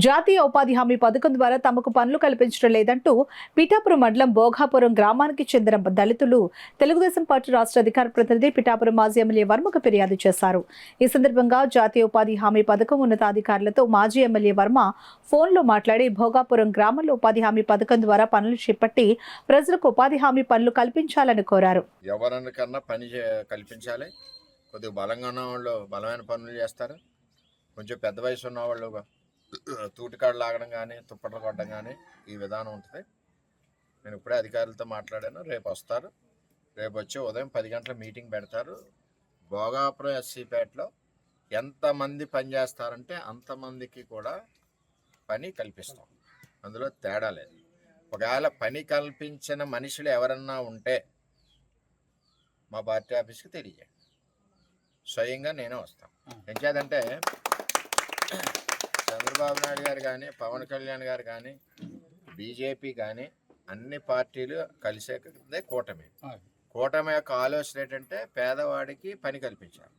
జాతీయ ఉపాధి హామీ పథకం ద్వారా తమకు పనులు కల్పించడం లేదంటూ పిఠాపురం మండలం భోగాపురం గ్రామానికి చెందిన దళితులు తెలుగుదేశం పార్టీ రాష్ట్ర అధికార ప్రతినిధి పిఠాపురం మాజీ ఎమ్మెల్యే వర్మకు ఫిర్యాదు చేశారు. ఈ సందర్భంగా జాతీయ ఉపాధి హామీ పథకం ఉన్నతాధికారులతో మాజీ ఎమ్మెల్యే వర్మ ఫోన్లో మాట్లాడి భోగాపురం గ్రామంలో ఉపాధి హామీ పథకం ద్వారా పనులు చేపట్టి ప్రజలకు ఉపాధి హామీ పనులు కల్పించాలని కోరారు. ఎవరికన్నా పని కల్పించాలి. కొద్దిగా బలంగా ఉన్న వాళ్ళు బలమైన పనులు చేస్తారు. కొంచెం పెద్ద వయసు ఉన్న వాళ్ళు తూటికాడు లాగడం కానీ తుప్పట్లు కొట్టడం కానీ ఈ విధానం ఉంటుంది. నేను ఇప్పుడే అధికారులతో మాట్లాడాను. రేపు వస్తారు. రేపు వచ్చి ఉదయం 10 గంటల మీటింగ్ పెడతారు. భోగాపురం ఎస్సీపేటలో ఎంతమంది పని చేస్తారంటే అంతమందికి కూడా పని కల్పిస్తాం. అందులో తేడా లేదు. ఒకవేళ పని కల్పించిన మనుషులు ఎవరన్నా ఉంటే మా పార్టీ ఆఫీస్కి తెలియజేయండి. స్వయంగా నేనే వస్తాను. ఏం చేద్దంటే చంద్రబాబు నాయుడు గారు కానీ పవన్ కళ్యాణ్ గారు కానీ బీజేపీ కానీ అన్ని పార్టీలు కలిసే కూటమి. కూటమి యొక్క ఆలోచన ఏంటంటే పేదవాడికి పని కల్పించాలి.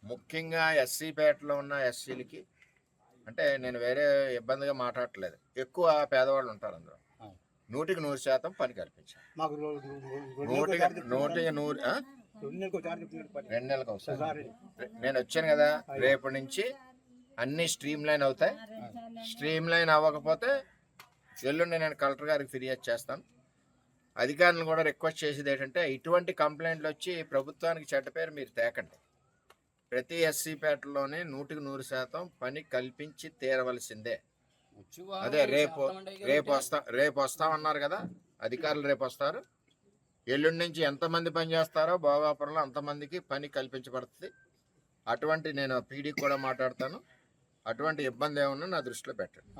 ముఖ్యంగా ఎస్సీపేటలో ఉన్న ఎస్సీలకి అంటే నేను వేరే ఇబ్బందిగా మాట్లాడట్లేదు. ఎక్కువ పేదవాళ్ళు ఉంటారు. అందులో 100% పని కల్పించాలి. 100 2 నెలలకు ఒకసారి నేను వచ్చాను కదా. రేపటి నుంచి అన్నీ స్ట్రీమ్ లైన్ అవుతాయి. స్ట్రీమ్ లైన్ అవ్వకపోతే ఎల్లుండి నేను కలెక్టర్ గారికి ఫిర్యాదు చేస్తాను. అధికారులను కూడా రిక్వెస్ట్ చేసేది ఏంటంటే ఇటువంటి కంప్లైంట్లు వచ్చి ప్రభుత్వానికి చెడ్డ పేరు మీరు తేకండి. ప్రతి ఎస్సీపేటలోనే 100% పని కల్పించి తీరవలసిందే. అదే రేపు వస్తామన్నారు కదా అధికారులు. రేపు వస్తారు. ఎల్లుండి నుంచి ఎంతమంది పని చేస్తారో భోగాపురంలో అంతమందికి పని కల్పించబడుతుంది. అటువంటి నేను పీడీకి కూడా మాట్లాడతాను. అటువంటి ఇబ్బంది ఏమన్నా నా దృష్టిలో పెట్టండి.